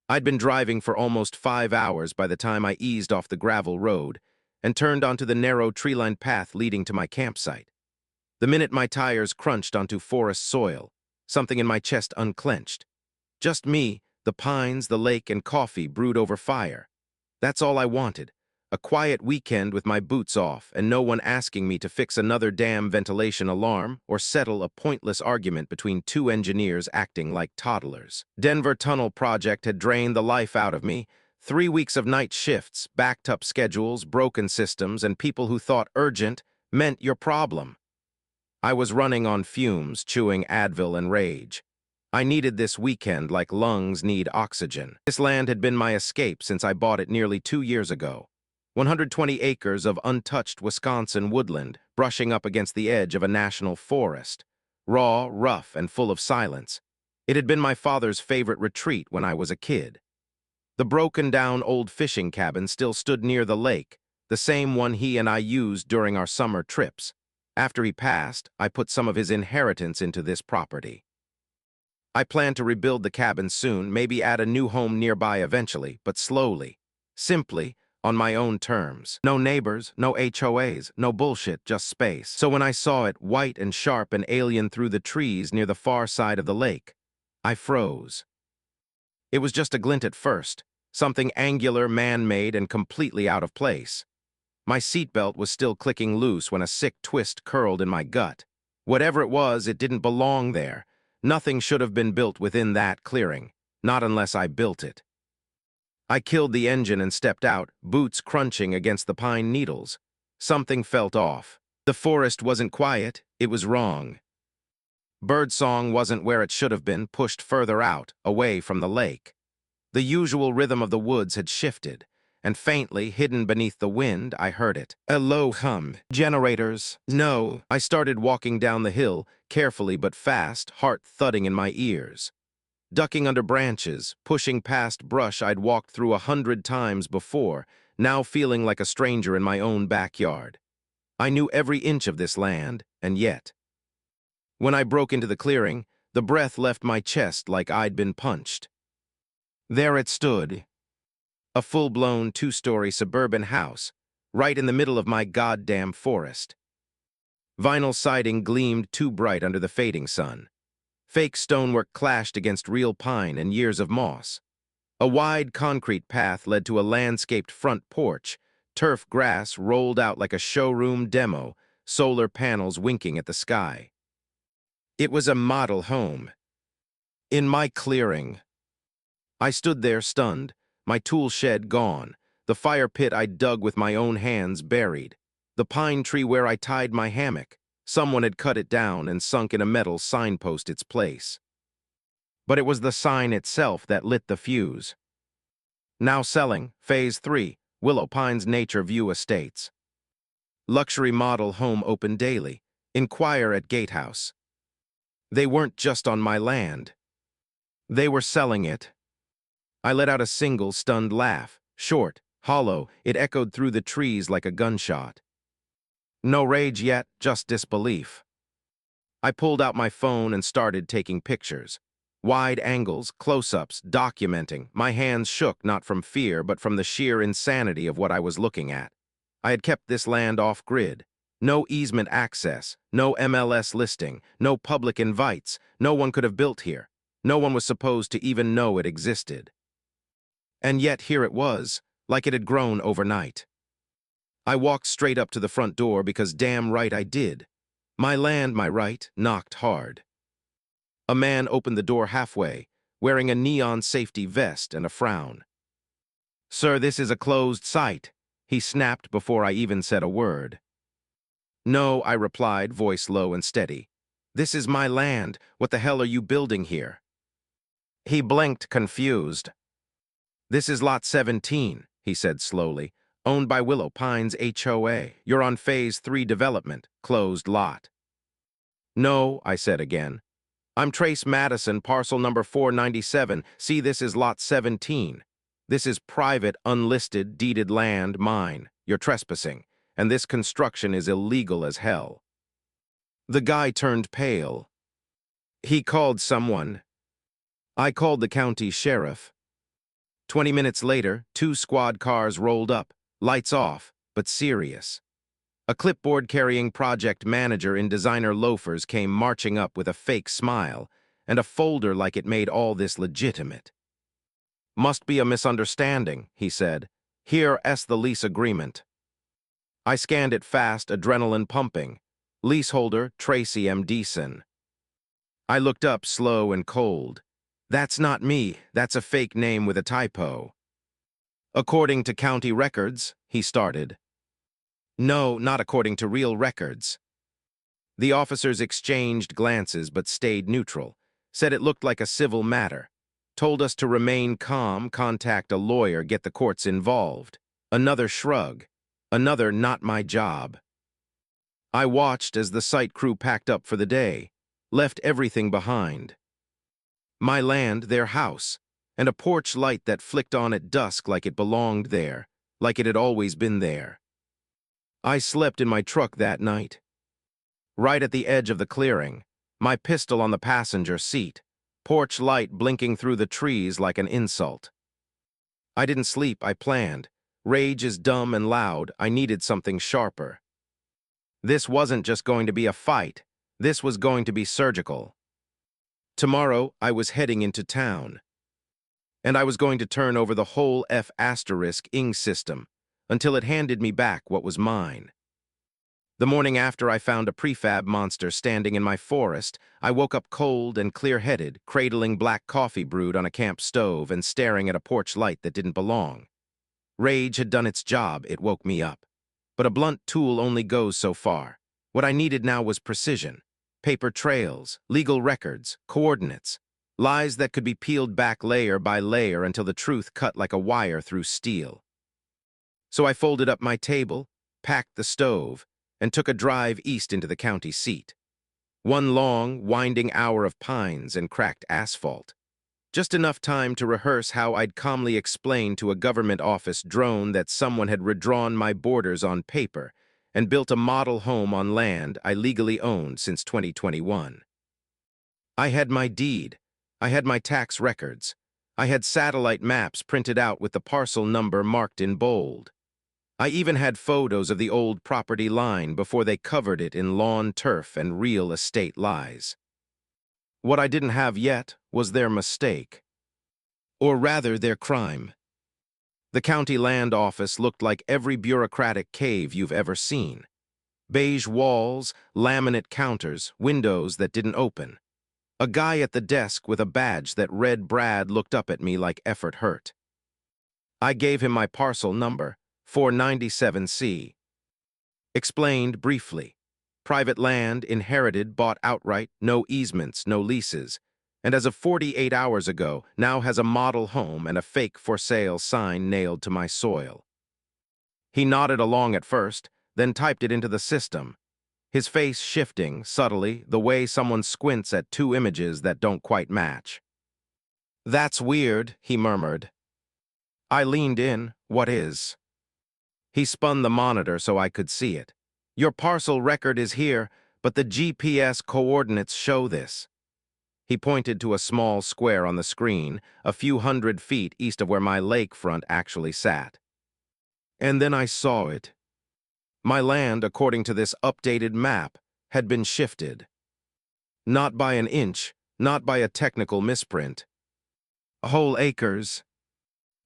I'd been driving for almost 5 hours by the time I eased off the gravel road and turned onto the narrow tree-lined path leading to my campsite. The minute my tires crunched onto forest soil, something in my chest unclenched. Just me, the pines, the lake, and coffee brewed over fire. That's all I wanted. A quiet weekend with my boots off and no one asking me to fix another damn ventilation alarm or settle a pointless argument between two engineers acting like toddlers. Denver Tunnel project had drained the life out of me. 3 weeks of night shifts, backed-up schedules, broken systems, and people who thought urgent meant your problem. I was running on fumes, chewing Advil and rage. I needed this weekend like lungs need oxygen. This land had been my escape since I bought it nearly 2 years ago. 120 acres of untouched Wisconsin woodland, brushing up against the edge of a national forest. Raw, rough, and full of silence. It had been my father's favorite retreat when I was a kid. The broken-down old fishing cabin still stood near the lake, the same one he and I used during our summer trips. After he passed, I put some of his inheritance into this property. I plan to rebuild the cabin soon, maybe add a new home nearby eventually, but slowly. Simply, on my own terms. No neighbors, no HOAs, no bullshit, just space. So when I saw it, white and sharp and alien through the trees near the far side of the lake, I froze. It was just a glint at first, something angular, man-made, and completely out of place. My seatbelt was still clicking loose when a sick twist curled in my gut. Whatever it was, it didn't belong there. Nothing should have been built within that clearing, not unless I built it. I killed the engine and stepped out, boots crunching against the pine needles. Something felt off. The forest wasn't quiet, it was wrong. Birdsong wasn't where it should have been, pushed further out, away from the lake. The usual rhythm of the woods had shifted, and faintly, hidden beneath the wind, I heard it. A low hum. Generators. No. I started walking down the hill, carefully but fast, heart thudding in my ears. Ducking under branches, pushing past brush I'd walked through 100 times before, now feeling like a stranger in my own backyard. I knew every inch of this land, and yet. When I broke into the clearing, the breath left my chest like I'd been punched. There it stood, a full-blown 2-story suburban house, right in the middle of my goddamn forest. Vinyl siding gleamed too bright under the fading sun. Fake stonework clashed against real pine and years of moss. A wide concrete path led to a landscaped front porch. Turf grass rolled out like a showroom demo, solar panels winking at the sky. It was a model home. In my clearing. I stood there stunned, my tool shed gone, the fire pit I dug with my own hands buried, the pine tree where I tied my hammock. Someone had cut it down and sunk in a metal signpost its place. But it was the sign itself that lit the fuse. Now selling, Phase 3, Willow Pines Nature View Estates. Luxury model home open daily. Inquire at Gatehouse. They weren't just on my land. They were selling it. I let out a single stunned laugh, short, hollow, it echoed through the trees like a gunshot. No rage yet, just disbelief. I pulled out my phone and started taking pictures. Wide angles, close-ups, documenting. My hands shook not from fear, but from the sheer insanity of what I was looking at. I had kept this land off-grid. No easement access, no MLS listing, no public invites. No one could have built here. No one was supposed to even know it existed. And yet here it was, like it had grown overnight. I walked straight up to the front door because damn right I did. My land, my right, knocked hard. A man opened the door halfway, wearing a neon safety vest and a frown. "Sir, this is a closed site," he snapped before I even said a word. "No," I replied, voice low and steady. "This is my land. What the hell are you building here?" He blinked, confused. "This is Lot 17, he said slowly. "Owned by Willow Pines HOA. You're on Phase 3 development, closed lot." "No," I said again. "I'm Trace Madison, parcel number 497. See, this is Lot 17. This is private, unlisted, deeded land, mine. You're trespassing, and this construction is illegal as hell." The guy turned pale. He called someone. I called the county sheriff. 20 minutes later, 2 squad cars rolled up, lights off, but serious. A clipboard-carrying project manager in designer loafers came marching up with a fake smile and a folder like it made all this legitimate. "Must be a misunderstanding," he said. "Here the lease agreement." I scanned it fast, adrenaline pumping. Leaseholder, Tracy M. Deason. I looked up, slow and cold. "That's not me. That's a fake name with a typo." "According to county records," he started. "No, not according to real records." The officers exchanged glances but stayed neutral, said it looked like a civil matter, told us to remain calm, contact a lawyer, get the courts involved. Another shrug. Another "not my job." I watched as the site crew packed up for the day, left everything behind. My land, their house, and a porch light that flicked on at dusk like it belonged there, like it had always been there. I slept in my truck that night, right at the edge of the clearing, my pistol on the passenger seat, porch light blinking through the trees like an insult. I didn't sleep, I planned. Rage is dumb and loud, I needed something sharper. This wasn't just going to be a fight, this was going to be surgical. Tomorrow, I was heading into town. And I was going to turn over the whole F***ing system, until it handed me back what was mine. The morning after I found a prefab monster standing in my forest, I woke up cold and clear-headed, cradling black coffee brewed on a camp stove and staring at a porch light that didn't belong. Rage had done its job, it woke me up. But a blunt tool only goes so far. What I needed now was precision. Paper trails, legal records, coordinates. Lies that could be peeled back layer by layer until the truth cut like a wire through steel. So I folded up my table, packed the stove, and took a drive east into the county seat. One long, winding hour of pines and cracked asphalt. Just enough time to rehearse how I'd calmly explain to a government office drone that someone had redrawn my borders on paper and built a model home on land I legally owned since 2021. I had my deed. I had my tax records. I had satellite maps printed out with the parcel number marked in bold. I even had photos of the old property line before they covered it in lawn turf and real estate lies. What I didn't have yet was their mistake. Or rather, their crime. The county land office looked like every bureaucratic cave you've ever seen. Beige walls, laminate counters, windows that didn't open. A guy at the desk with a badge that read Brad looked up at me like effort hurt. I gave him my parcel number, 497C. Explained briefly. Private land, inherited, bought outright, no easements, no leases, and as of 48 hours ago, now has a model home and a fake for sale sign nailed to my soil. He nodded along at first, then typed it into the system, his face shifting, subtly, the way someone squints at two images that don't quite match. "That's weird," he murmured. I leaned in. "What is?" He spun the monitor so I could see it. "Your parcel record is here, but the GPS coordinates show this." He pointed to a small square on the screen, a few hundred feet east of where my lakefront actually sat. And then I saw it. My land, according to this updated map, had been shifted. Not by an inch, not by a technical misprint. Whole acres.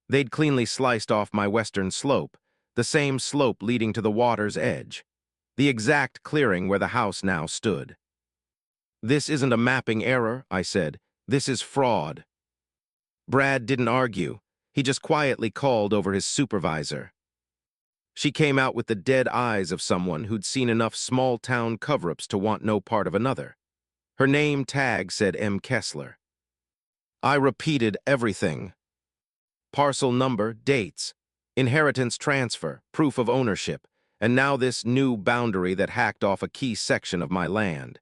They'd cleanly sliced off my western slope, the same slope leading to the water's edge, the exact clearing where the house now stood. "This isn't a mapping error," I said. "This is fraud." Brad didn't argue. He just quietly called over his supervisor. She came out with the dead eyes of someone who'd seen enough small-town cover-ups to want no part of another. Her name tag said M. Kessler. I repeated everything. Parcel number, dates, inheritance transfer, proof of ownership, and now this new boundary that hacked off a key section of my land.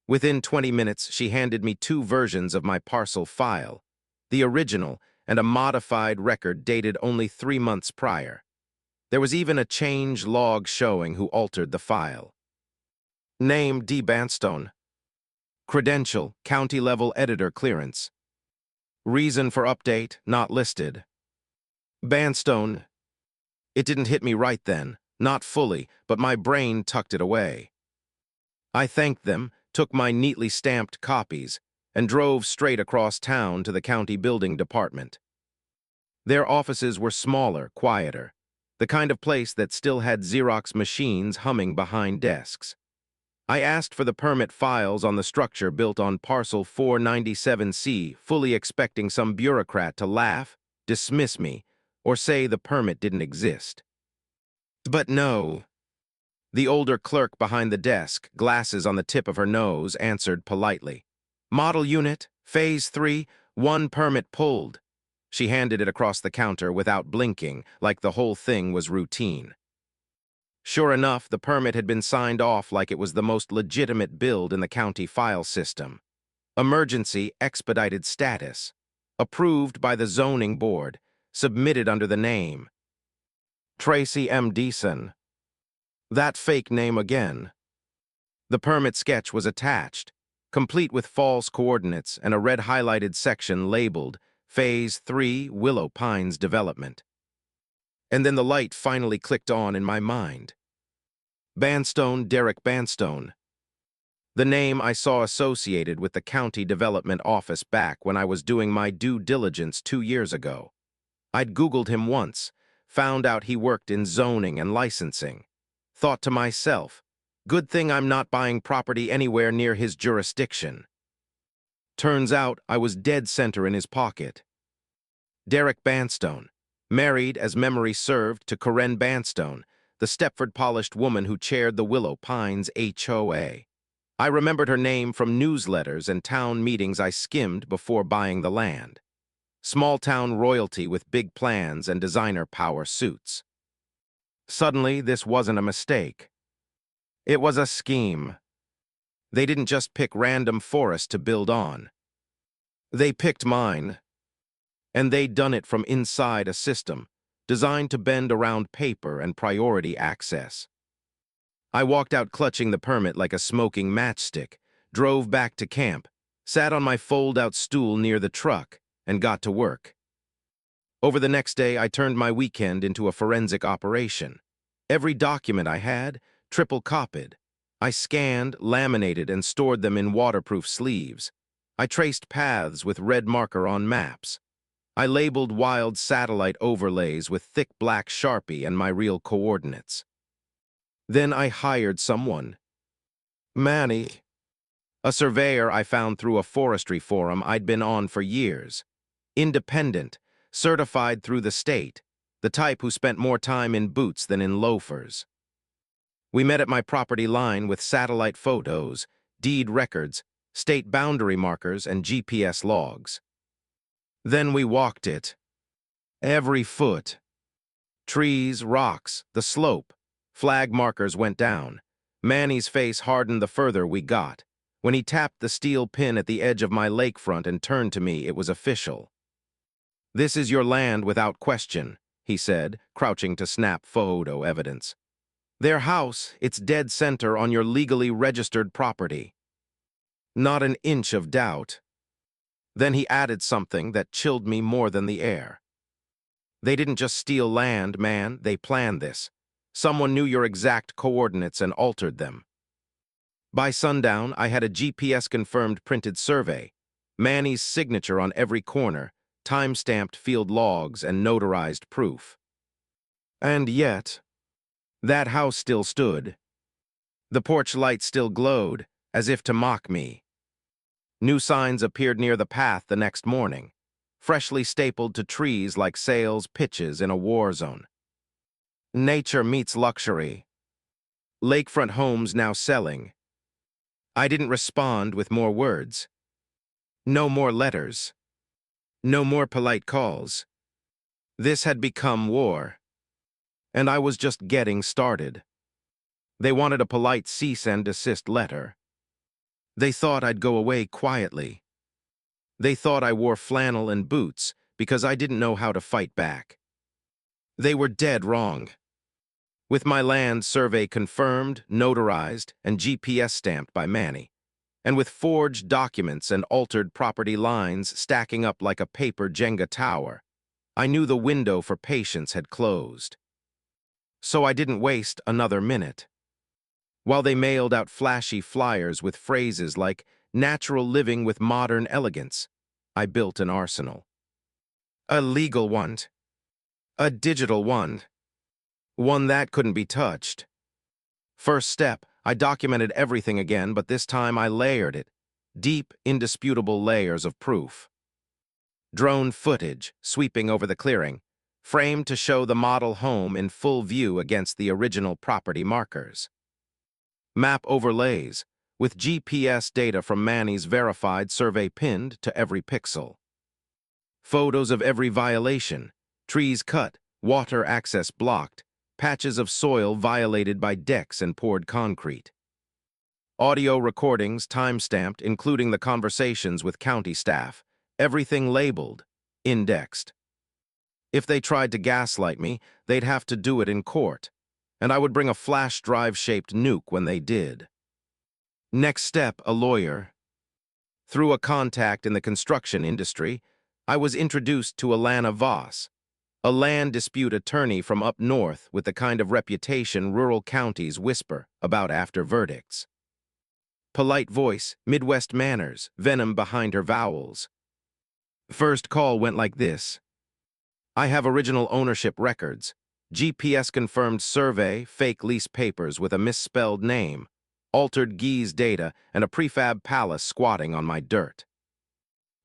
Within 20 minutes, she handed me 2 versions of my parcel file, the original and a modified record dated only 3 months prior. There was even a change log showing who altered the file. Name D. Banstone. Credential, county-level editor clearance. Reason for update, not listed. Bandstone. It didn't hit me right then, not fully, but my brain tucked it away. I thanked them, took my neatly stamped copies, and drove straight across town to the county building department. Their offices were smaller, quieter, the kind of place that still had Xerox machines humming behind desks. I asked for the permit files on the structure built on parcel 497C, fully expecting some bureaucrat to laugh, dismiss me, or say the permit didn't exist. But no. The older clerk behind the desk, glasses on the tip of her nose, answered politely. Model unit, phase 3, 1 permit pulled. She handed it across the counter without blinking, like the whole thing was routine. Sure enough, the permit had been signed off like it was the most legitimate build in the county file system. Emergency expedited status. Approved by the zoning board. Submitted under the name. Tracy M. Deason. That fake name again. The permit sketch was attached, complete with false coordinates and a red highlighted section labeled Phase 3 Willow Pines Development. And then the light finally clicked on in my mind. Bandstone, Derek Bandstone. The name I saw associated with the county development office back when I was doing my due diligence 2 years ago. I'd Googled him once, found out he worked in zoning and licensing. Thought to myself, good thing I'm not buying property anywhere near his jurisdiction. Turns out I was dead center in his pocket. Derek Bandstone, married as memory served to Corinne Bandstone, the Stepford-polished woman who chaired the Willow Pines HOA. I remembered her name from newsletters and town meetings I skimmed before buying the land. Small-town royalty with big plans and designer power suits. Suddenly, this wasn't a mistake. It was a scheme. They didn't just pick random forest to build on. They picked mine. And they'd done it from inside a system, designed to bend around paper and priority access. I walked out clutching the permit like a smoking matchstick, drove back to camp, sat on my fold-out stool near the truck, and got to work. Over the next day, I turned my weekend into a forensic operation. Every document I had, triple copied. I scanned, laminated, and stored them in waterproof sleeves. I traced paths with red marker on maps. I labeled wild satellite overlays with thick black Sharpie and my real coordinates. Then I hired someone. Manny. A surveyor I found through a forestry forum I'd been on for years. Independent, certified through the state, the type who spent more time in boots than in loafers. We met at my property line with satellite photos, deed records, state boundary markers, and GPS logs. Then we walked it. Every foot. Trees, rocks, the slope. Flag markers went down. Manny's face hardened the further we got. When he tapped the steel pin at the edge of my lakefront and turned to me, it was official. This is your land without question, he said, crouching to snap photo evidence. Their house, it's dead center on your legally registered property. Not an inch of doubt. Then he added something that chilled me more than the air. They didn't just steal land, man, they planned this. Someone knew your exact coordinates and altered them. By sundown, I had a GPS-confirmed printed survey, Manny's signature on every corner, time-stamped field logs, and notarized proof. And yet, that house still stood. The porch light still glowed, as if to mock me. New signs appeared near the path the next morning, freshly stapled to trees like sales pitches in a war zone. Nature meets luxury. Lakefront homes now selling. I didn't respond with more words. No more letters. No more polite calls. This had become war. And I was just getting started. They wanted a polite cease and desist letter. They thought I'd go away quietly. They thought I wore flannel and boots because I didn't know how to fight back. They were dead wrong. With my land survey confirmed, notarized, and GPS stamped by Manny, and with forged documents and altered property lines stacking up like a paper Jenga tower, I knew the window for patience had closed. So I didn't waste another minute. While they mailed out flashy flyers with phrases like "natural living with modern elegance," I built an arsenal. A legal one. A digital one. One that couldn't be touched. First step, I documented everything again, but this time I layered it. Deep, indisputable layers of proof. Drone footage sweeping over the clearing, framed to show the model home in full view against the original property markers. Map overlays, with GPS data from Manny's verified survey pinned to every pixel. Photos of every violation, trees cut, water access blocked, patches of soil violated by decks and poured concrete. Audio recordings time-stamped, including the conversations with county staff, everything labeled, indexed. If they tried to gaslight me, they'd have to do it in court, and I would bring a flash drive-shaped nuke when they did. Next step, a lawyer. Through a contact in the construction industry, I was introduced to Alana Voss, a land dispute attorney from up north with the kind of reputation rural counties whisper about after verdicts. Polite voice, Midwest manners, venom behind her vowels. First call went like this. I have original ownership records, GPS-confirmed survey, fake lease papers with a misspelled name, altered GEES data, and a prefab palace squatting on my dirt.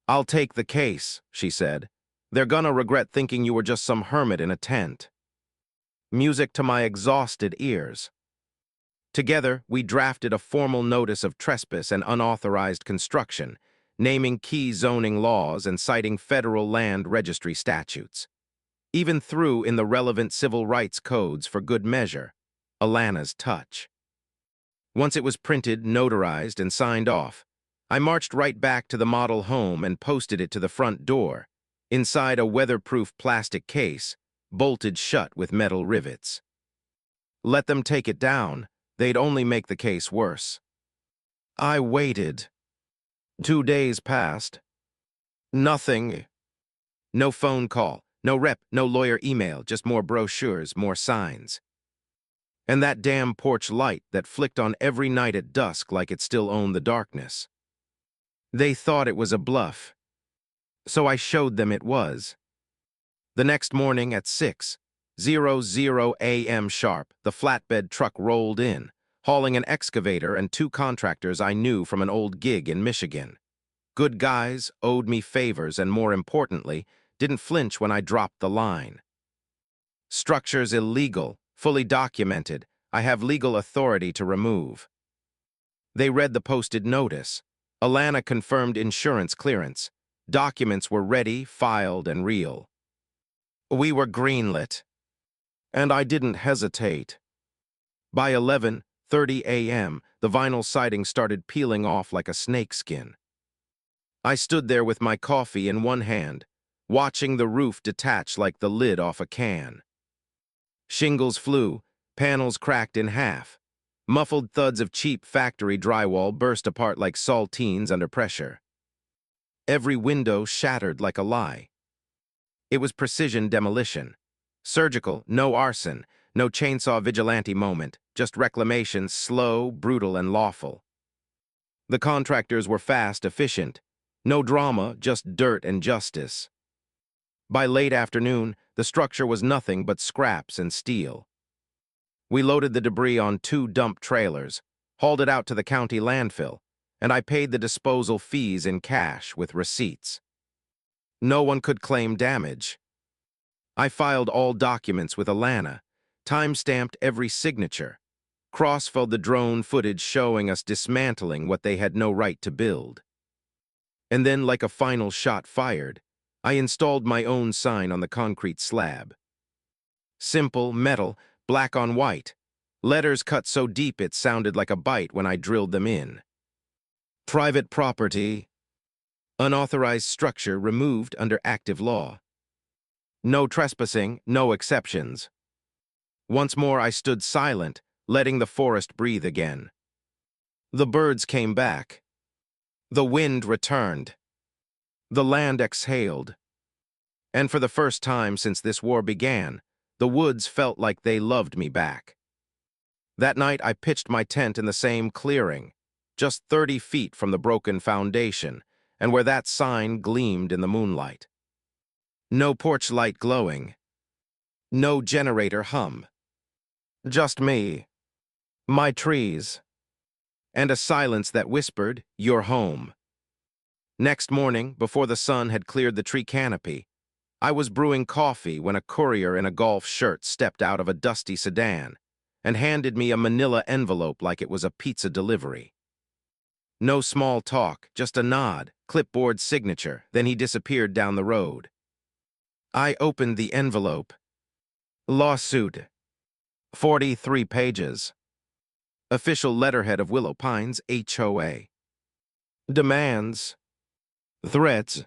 I'll take the case, she said. They're gonna regret thinking you were just some hermit in a tent. Music to my exhausted ears. Together, we drafted a formal notice of trespass and unauthorized construction, naming key zoning laws and citing federal land registry statutes. Even threw in the relevant civil rights codes for good measure, Alana's touch. Once it was printed, notarized, and signed off, I marched right back to the model home and posted it to the front door, inside a weatherproof plastic case, bolted shut with metal rivets. Let them take it down, they'd only make the case worse. I waited. 2 days passed. Nothing. No phone call, no rep, no lawyer email, just more brochures, more signs. And that damn porch light that flicked on every night at dusk like it still owned the darkness. They thought it was a bluff. So I showed them it was. The next morning at 6:00 a.m. sharp, the flatbed truck rolled in, hauling an excavator and 2 contractors I knew from an old gig in Michigan. Good guys, owed me favors, and more importantly, didn't flinch when I dropped the line. Structures illegal, fully documented, I have legal authority to remove. They read the posted notice. Alana confirmed insurance clearance. Documents were ready, filed, and real. We were greenlit. And I didn't hesitate. By 11:30 a.m., the vinyl siding started peeling off like a snakeskin. I stood there with my coffee in one hand, watching the roof detach like the lid off a can. Shingles flew, panels cracked in half. Muffled thuds of cheap factory drywall burst apart like saltines under pressure. Every window shattered like a lie. It was precision demolition. Surgical, no arson, no chainsaw vigilante moment, just reclamation, slow, brutal, and lawful. The contractors were fast, efficient. No drama, just dirt and justice. By late afternoon, the structure was nothing but scraps and steel. We loaded the debris on 2 dump trailers, hauled it out to the county landfill, and I paid the disposal fees in cash with receipts. No one could claim damage. I filed all documents with Alana, time-stamped every signature, cross-filled the drone footage showing us dismantling what they had no right to build. And then, like a final shot fired, I installed my own sign on the concrete slab. Simple, metal, black on white, letters cut so deep it sounded like a bite when I drilled them in. Private property. Unauthorized structure removed under active law. No trespassing, no exceptions. Once more I stood silent, letting the forest breathe again. The birds came back. The wind returned. The land exhaled. And for the first time since this war began, the woods felt like they loved me back. That night I pitched my tent in the same clearing, just 30 feet from the broken foundation, and where that sign gleamed in the moonlight. No porch light glowing. No generator hum. Just me, my trees, and a silence that whispered, "You're home." Next morning, before the sun had cleared the tree canopy, I was brewing coffee when a courier in a golf shirt stepped out of a dusty sedan and handed me a manila envelope like it was a pizza delivery. No small talk, just a nod, clipboard signature, then he disappeared down the road. I opened the envelope. Lawsuit. 43 pages. Official letterhead of Willow Pines HOA. Demands. Threats.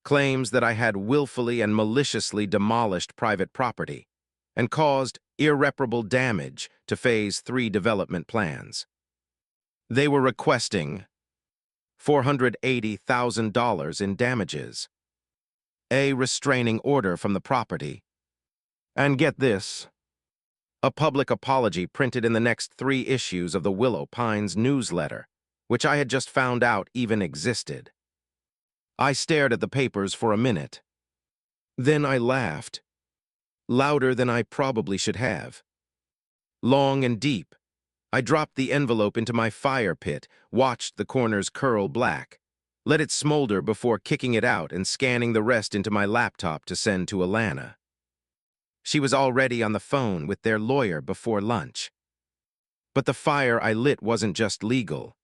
Claims that I had willfully and maliciously demolished private property and caused irreparable damage to Phase 3 development plans. They were requesting $480,000 in damages, a restraining order from the property, and get this, a public apology printed in the next 3 issues of the Willow Pines newsletter, which I had just found out even existed. I stared at the papers for a minute. Then I laughed, louder than I probably should have. Long and deep, I dropped the envelope into my fire pit, watched the corners curl black, let it smolder before kicking it out and scanning the rest into my laptop to send to Alana. She was already on the phone with their lawyer before lunch. But the fire I lit wasn't just legal.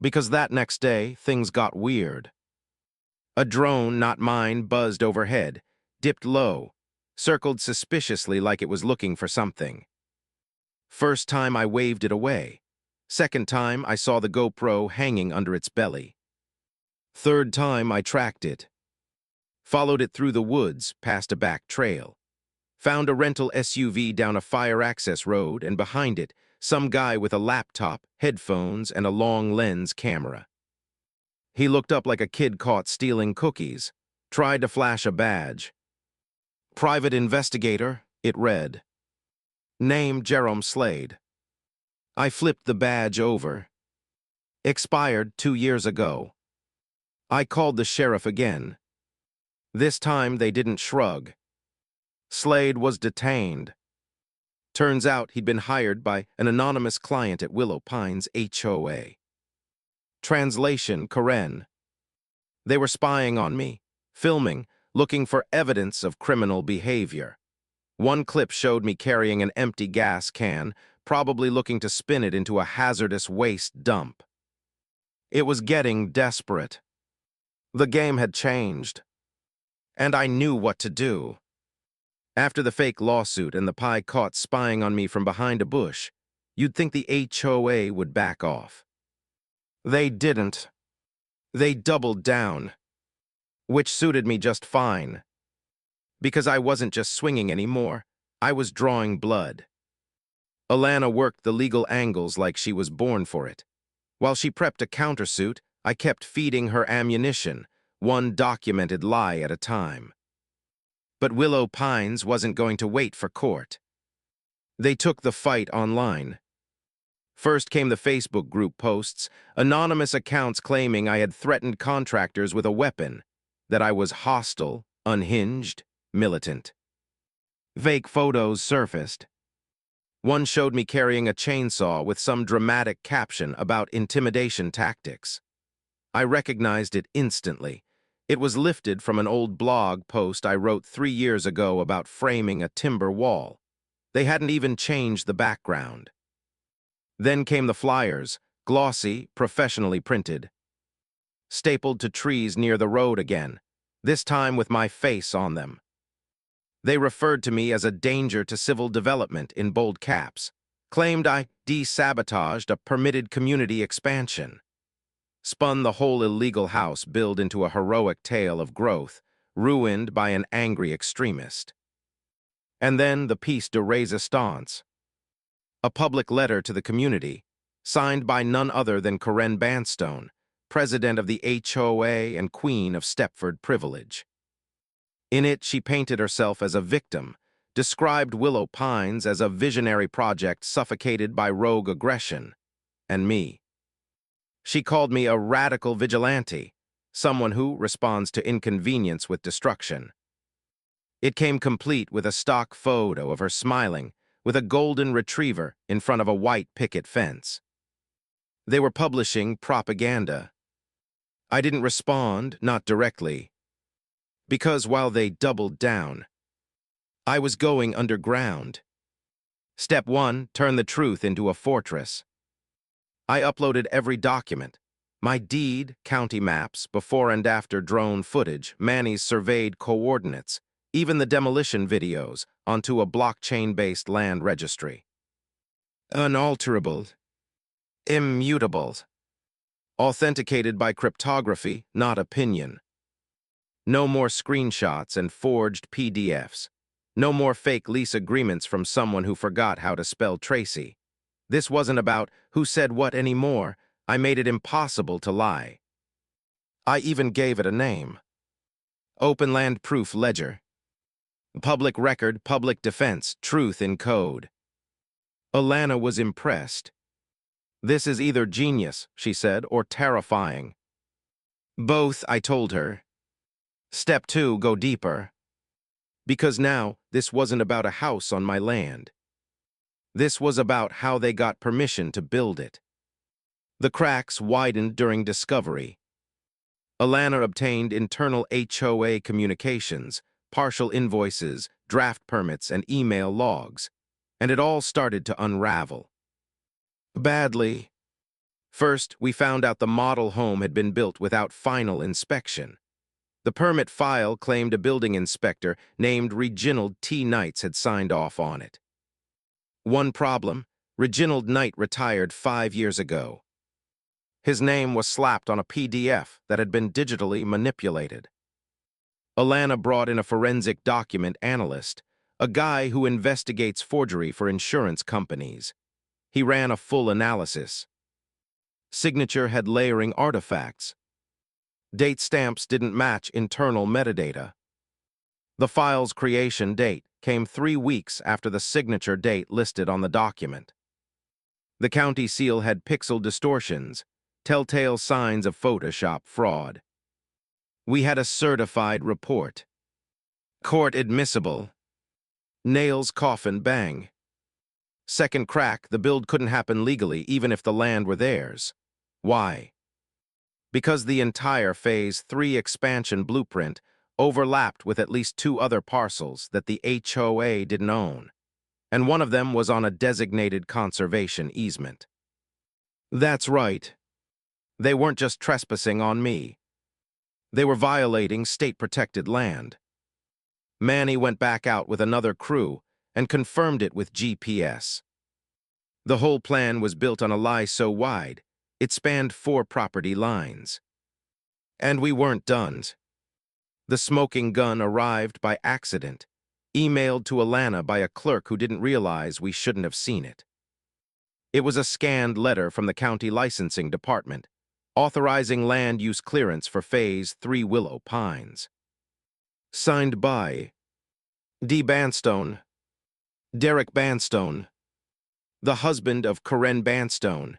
Because that next day, things got weird. A drone, not mine, buzzed overhead, dipped low, circled suspiciously like it was looking for something. First time I waved it away. Second time I saw the GoPro hanging under its belly. Third time I tracked it. Followed it through the woods, past a back trail. Found a rental SUV down a fire access road, and behind it, some guy with a laptop, headphones, and a long lens camera. He looked up like a kid caught stealing cookies, tried to flash a badge. Private investigator, it read. Name Jerome Slade. I flipped the badge over. Expired 2 years ago. I called the sheriff again. This time they didn't shrug. Slade was detained. Turns out he'd been hired by an anonymous client at Willow Pines HOA. Translation, Karen. They were spying on me, filming, looking for evidence of criminal behavior. One clip showed me carrying an empty gas can, probably looking to spin it into a hazardous waste dump. It was getting desperate. The game had changed. And I knew what to do. After the fake lawsuit and the pie caught spying on me from behind a bush, you'd think the HOA would back off. They didn't. They doubled down, which suited me just fine. Because I wasn't just swinging anymore, I was drawing blood. Alana worked the legal angles like she was born for it. While she prepped a countersuit, I kept feeding her ammunition, one documented lie at a time. But Willow Pines wasn't going to wait for court. They took the fight online. First came the Facebook group posts, anonymous accounts claiming I had threatened contractors with a weapon, that I was hostile, unhinged, militant. Fake photos surfaced. One showed me carrying a chainsaw with some dramatic caption about intimidation tactics. I recognized it instantly. It was lifted from an old blog post I wrote 3 years ago about framing a timber wall. They hadn't even changed the background. Then came the flyers, glossy, professionally printed. Stapled to trees near the road again, this time with my face on them. They referred to me as a danger to civil development in bold caps, claimed I de-sabotaged a permitted community expansion, spun the whole illegal house built into a heroic tale of growth, ruined by an angry extremist. And then the piece de resistance, a public letter to the community, signed by none other than Karen Banstone, president of the HOA and queen of Stepford privilege. In it, she painted herself as a victim, described Willow Pines as a visionary project suffocated by rogue aggression, and me. She called me a radical vigilante, someone who responds to inconvenience with destruction. It came complete with a stock photo of her smiling, with a golden retriever in front of a white picket fence. They were publishing propaganda. I didn't respond, not directly, because while they doubled down, I was going underground. Step 1, turn the truth into a fortress. I uploaded every document, my deed, county maps, before and after drone footage, Manny's surveyed coordinates, even the demolition videos, onto a blockchain-based land registry. Unalterable. Immutable. Authenticated by cryptography, not opinion. No more screenshots and forged PDFs. No more fake lease agreements from someone who forgot how to spell Tracy. This wasn't about who said what anymore. I made it impossible to lie. I even gave it a name. Open Land Proof Ledger. Public record, public defense, truth in code. Alana was impressed. This is either genius, she said, or terrifying. Both, I told her. Step 2, go deeper. Because now, this wasn't about a house on my land. This was about how they got permission to build it. The cracks widened during discovery. Alana obtained internal HOA communications, partial invoices, draft permits, and email logs, and it all started to unravel. Badly. First, we found out the model home had been built without final inspection. The permit file claimed a building inspector named Reginald T. Knights had signed off on it. One problem, Reginald Knight retired 5 years ago. His name was slapped on a PDF that had been digitally manipulated. Alana brought in a forensic document analyst, a guy who investigates forgery for insurance companies. He ran a full analysis. Signature had layering artifacts. Date stamps didn't match internal metadata. The file's creation date came 3 weeks after the signature date listed on the document. The county seal had pixel distortions, telltale signs of Photoshop fraud. We had a certified report. Court admissible. Nails, coffin, bang. Second crack, the build couldn't happen legally even if the land were theirs. Why? Because the entire Phase 3 expansion blueprint overlapped with at least 2 other parcels that the HOA didn't own, and one of them was on a designated conservation easement. That's right. They weren't just trespassing on me. They were violating state-protected land. Manny went back out with another crew and confirmed it with GPS. The whole plan was built on a lie so wide, it spanned 4 property lines. And we weren't done. The smoking gun arrived by accident, emailed to Alana by a clerk who didn't realize we shouldn't have seen it. It was a scanned letter from the county licensing department, authorizing land use clearance for Phase 3 Willow Pines. Signed by D. Banstone, Derek Banstone, the husband of Corinne Banstone,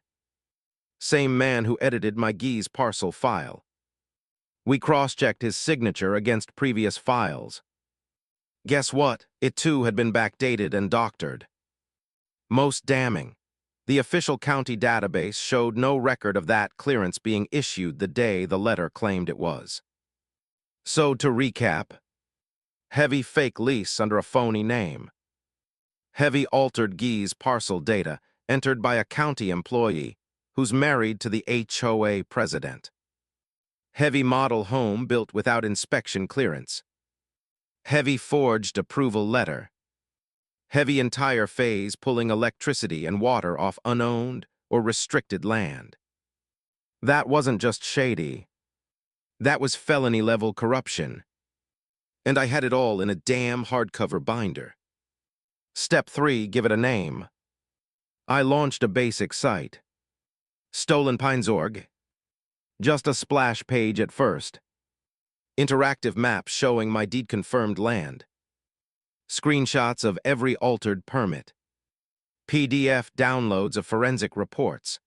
same man who edited my Gee's parcel file. We cross-checked his signature against previous files. Guess what? It too had been backdated and doctored. Most damning, the official county database showed no record of that clearance being issued the day the letter claimed it was. So to recap, heavy fake lease under a phony name. Heavy altered Gee's parcel data entered by a county employee who's married to the HOA president. Heavy model home built without inspection clearance. Heavy forged approval letter. Heavy entire phase pulling electricity and water off unowned or restricted land. That wasn't just shady. That was felony-level corruption. And I had it all in a damn hardcover binder. Step 3, give it a name. I launched a basic site. Stolen Pines.org. Just a splash page at first. Interactive maps showing my deed-confirmed land. Screenshots of every altered permit. PDF downloads of forensic reports.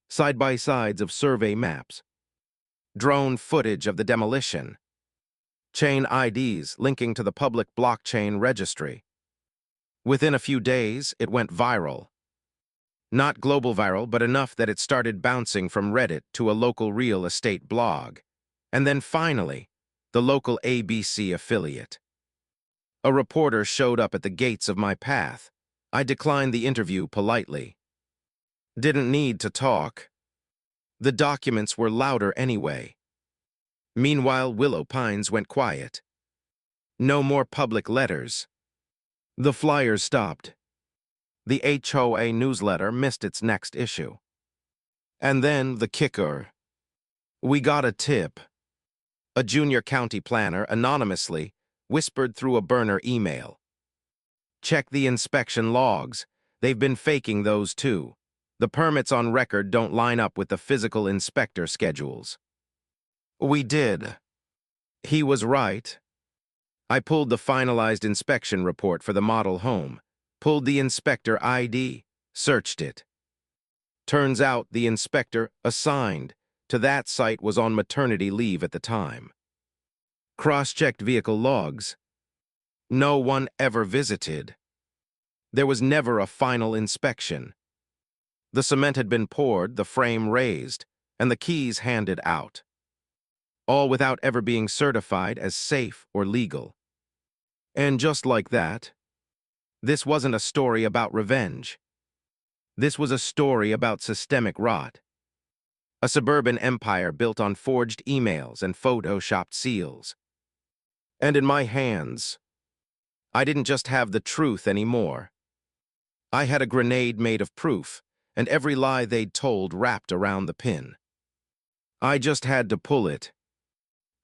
Side-by-sides of survey maps. Drone footage of the demolition. Chain IDs linking to the public blockchain registry. Within a few days, it went viral. Not global viral, but enough that it started bouncing from Reddit to a local real estate blog. And then finally, the local ABC affiliate. A reporter showed up at the gates of my path. I declined the interview politely. Didn't need to talk. The documents were louder anyway. Meanwhile, Willow Pines went quiet. No more public letters. The flyers stopped. The HOA newsletter missed its next issue. And then the kicker. We got a tip. A junior county planner anonymously whispered through a burner email. Check the inspection logs. They've been faking those too. The permits on record don't line up with the physical inspector schedules. We did. He was right. I pulled the finalized inspection report for the model home, pulled the inspector ID, searched it. Turns out the inspector assigned to that site was on maternity leave at the time. Cross-checked vehicle logs. No one ever visited. There was never a final inspection. The cement had been poured, the frame raised, and the keys handed out. All without ever being certified as safe or legal. And just like that, this wasn't a story about revenge. This was a story about systemic rot. A suburban empire built on forged emails and photoshopped seals. And in my hands, I didn't just have the truth anymore. I had a grenade made of proof, and every lie they'd told wrapped around the pin. I just had to pull it.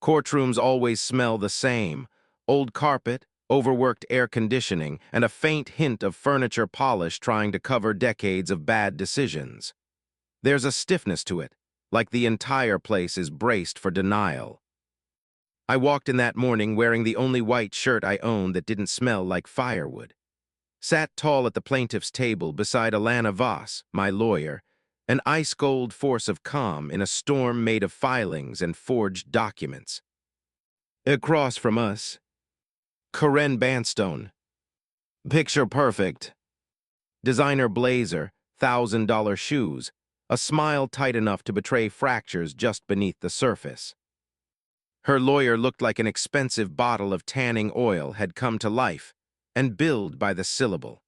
Courtrooms always smell the same: old carpet, overworked air conditioning, and a faint hint of furniture polish trying to cover decades of bad decisions. There's a stiffness to it, like the entire place is braced for denial. I walked in that morning wearing the only white shirt I owned that didn't smell like firewood. Sat tall at the plaintiff's table beside Alana Voss, my lawyer, an ice-cold force of calm in a storm made of filings and forged documents. Across from us, Corinne Banstone. Picture perfect. Designer blazer, $1,000 shoes, a smile tight enough to betray fractures just beneath the surface. Her lawyer looked like an expensive bottle of tanning oil had come to life and billed by the syllable.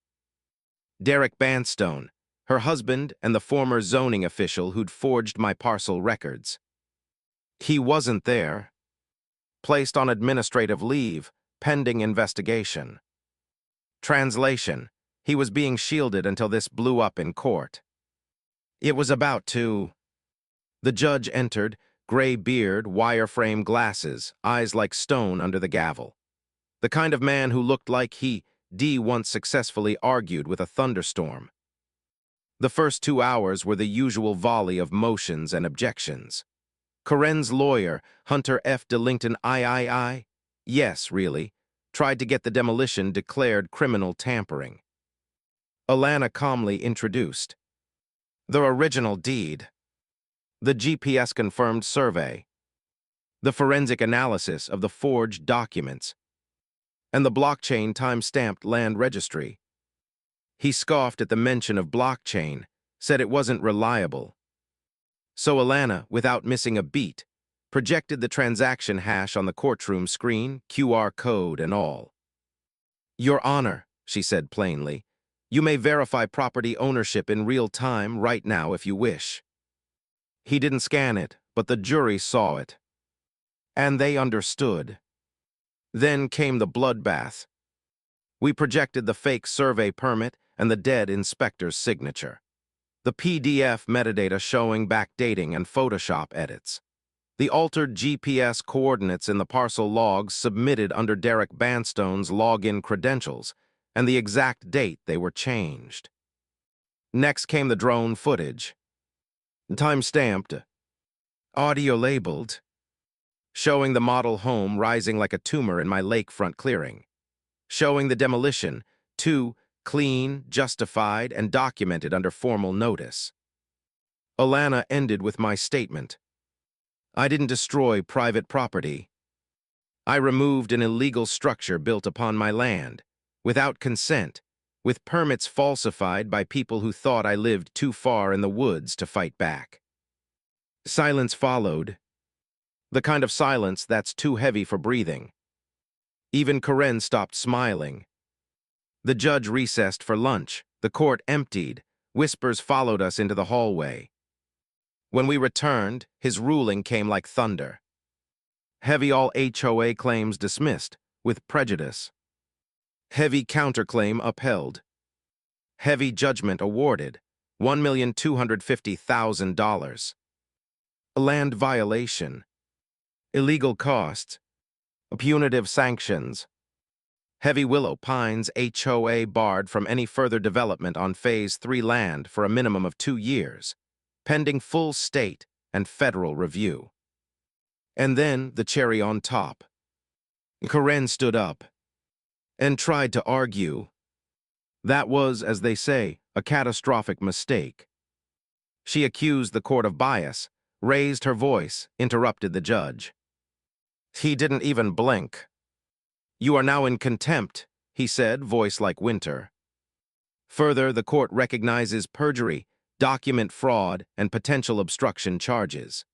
Derek Banstone, her husband and the former zoning official who'd forged my parcel records. He wasn't there. Placed on administrative leave, pending investigation. Translation: he was being shielded until this blew up in court. It was about to. The judge entered, gray beard, wireframe glasses, eyes like stone under the gavel. The kind of man who looked like D once successfully argued with a thunderstorm. The first 2 hours were the usual volley of motions and objections. Corinne's lawyer, Hunter F. DeLington III, yes, really, tried to get the demolition declared criminal tampering. Alana calmly introduced. The original deed. The GPS-confirmed survey. The forensic analysis of the forged documents. And the blockchain time-stamped land registry. He scoffed at the mention of blockchain, said it wasn't reliable. So Alana, without missing a beat, projected the transaction hash on the courtroom screen, QR code and all. Your Honor, she said plainly, you may verify property ownership in real time right now if you wish. He didn't scan it, but the jury saw it. And they understood. Then came the bloodbath. We projected the fake survey permit and the dead inspector's signature. The PDF metadata showing backdating and Photoshop edits. The altered GPS coordinates in the parcel logs submitted under Derek Banstone's login credentials, and the exact date they were changed. Next came the drone footage. Time-stamped. audio labeled, showing the model home rising like a tumor in my lakefront clearing, showing the demolition, 2, clean, justified, and documented under formal notice. Alana ended with my statement. I didn't destroy private property. I removed an illegal structure built upon my land, without consent, with permits falsified by people who thought I lived too far in the woods to fight back. Silence followed, the kind of silence that's too heavy for breathing. Even Karen stopped smiling. The judge recessed for lunch. The court emptied. Whispers followed us into the hallway. When we returned, his ruling came like thunder. Heavy all HOA claims dismissed, with prejudice. Heavy counterclaim upheld. Heavy judgment awarded, $1,250,000. Land violation. Illegal costs. Punitive sanctions. Heavy Willow Pines HOA barred from any further development on Phase 3 land for a minimum of 2 years, pending full state and federal review. And then the cherry on top. Karen stood up and tried to argue. That was, as they say, a catastrophic mistake. She accused the court of bias, raised her voice, interrupted the judge. He didn't even blink. You are now in contempt, he said, voice like winter. Further, the court recognizes perjury, document fraud, and potential obstruction charges.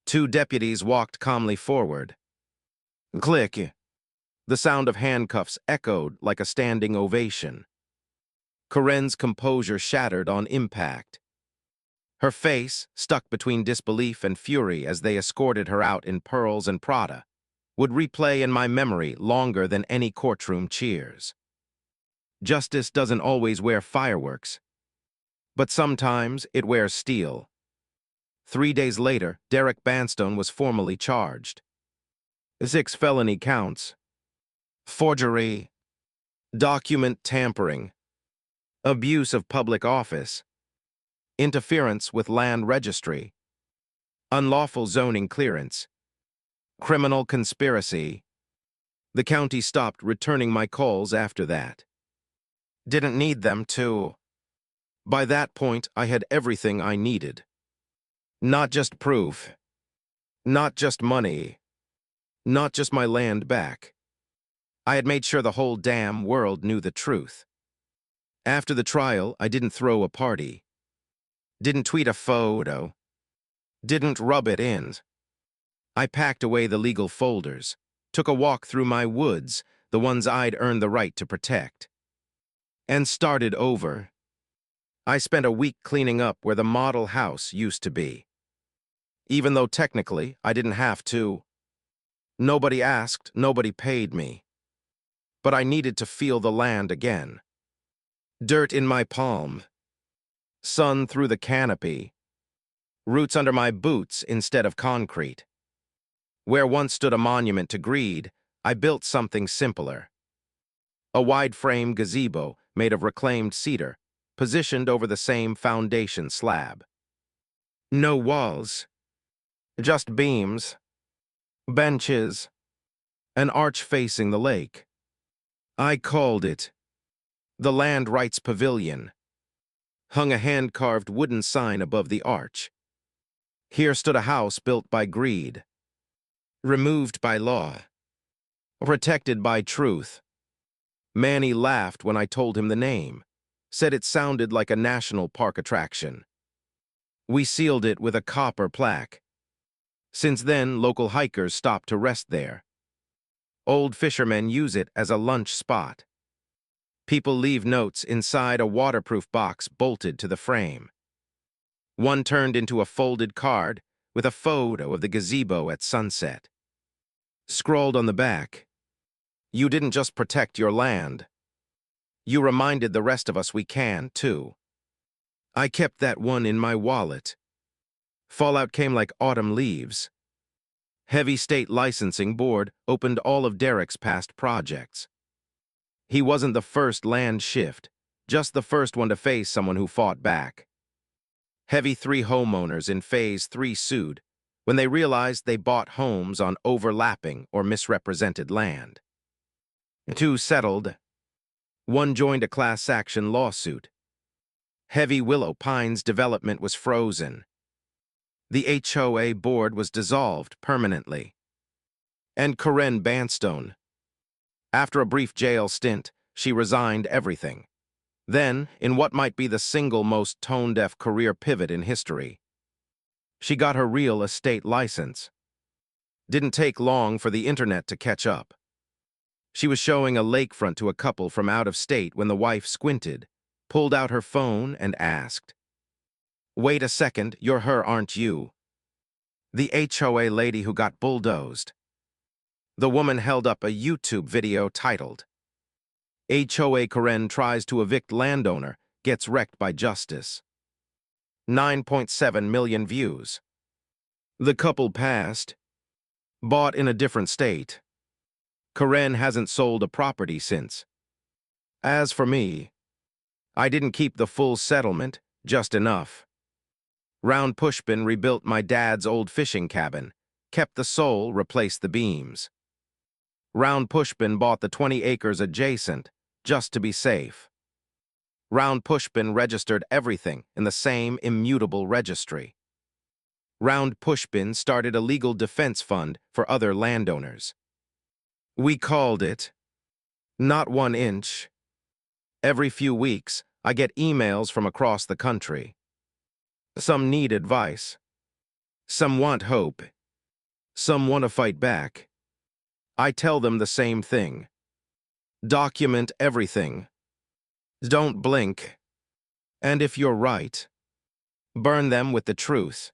2 deputies walked calmly forward. Click. The sound of handcuffs echoed like a standing ovation. Karen's composure shattered on impact. Her face, stuck between disbelief and fury as they escorted her out in pearls and Prada, would replay in my memory longer than any courtroom cheers. Justice doesn't always wear fireworks, but sometimes it wears steel. 3 days later, Derek Banstone was formally charged. 6 felony counts: forgery, document tampering, abuse of public office, interference with land registry, unlawful zoning clearance, criminal conspiracy. The county stopped returning my calls after that. Didn't need them to. By that point, I had everything I needed. Not just proof, not just money, not just my land back. I had made sure the whole damn world knew the truth. After the trial, I didn't throw a party. Didn't tweet a photo. Didn't rub it in. I packed away the legal folders, took a walk through my woods, the ones I'd earned the right to protect, and started over. I spent a week cleaning up where the model house used to be. Even though technically I didn't have to. Nobody asked, nobody paid me. But I needed to feel the land again. Dirt in my palm. Sun through the canopy. Roots under my boots instead of concrete. Where once stood a monument to greed, I built something simpler. A wide-frame gazebo made of reclaimed cedar, positioned over the same foundation slab. No walls, just beams, benches, an arch facing the lake. I called it the Land Rights Pavilion. Hung a hand-carved wooden sign above the arch. Here stood a house built by greed, removed by law, protected by truth. Manny laughed when I told him the name, said it sounded like a national park attraction. We sealed it with a copper plaque. Since then, local hikers stopped to rest there. Old fishermen use it as a lunch spot. People leave notes inside a waterproof box bolted to the frame. One turned into a folded card with a photo of the gazebo at sunset. Scrawled on the back, "You didn't just protect your land. You reminded the rest of us we can, too." I kept that one in my wallet. Fallout came like autumn leaves. Heavy state licensing board opened all of Derek's past projects. He wasn't the first land shift, just the first one to face someone who fought back. Heavy 3 homeowners in Phase 3 sued, when they realized they bought homes on overlapping or misrepresented land. Two settled. One joined a class action lawsuit. Heavy Willow Pines development was frozen. The HOA board was dissolved permanently. And Corinne Banstone. After a brief jail stint, she resigned everything. Then, in what might be the single most tone-deaf career pivot in history, she got her real estate license. Didn't take long for the internet to catch up. She was showing a lakefront to a couple from out of state when the wife squinted, pulled out her phone, and asked, "Wait a second, you're her, aren't you?" The HOA lady who got bulldozed. The woman held up a YouTube video titled, "HOA Corinne tries to evict landowner, gets wrecked by justice." 9.7 million views. The couple passed. Bought in a different state. Corinne hasn't sold a property since. As for me, I didn't keep the full settlement, just enough. Round Pushpin rebuilt my dad's old fishing cabin, kept the sole, replaced the beams. Round Pushpin bought the 20 acres adjacent, just to be safe. Round Pushpin registered everything in the same immutable registry. Round Pushpin started a legal defense fund for other landowners. We called it Not 1 Inch. Every few weeks, I get emails from across the country. Some need advice. Some want hope. Some want to fight back. I tell them the same thing. Document everything. Don't blink. And if you're right, burn them with the truth.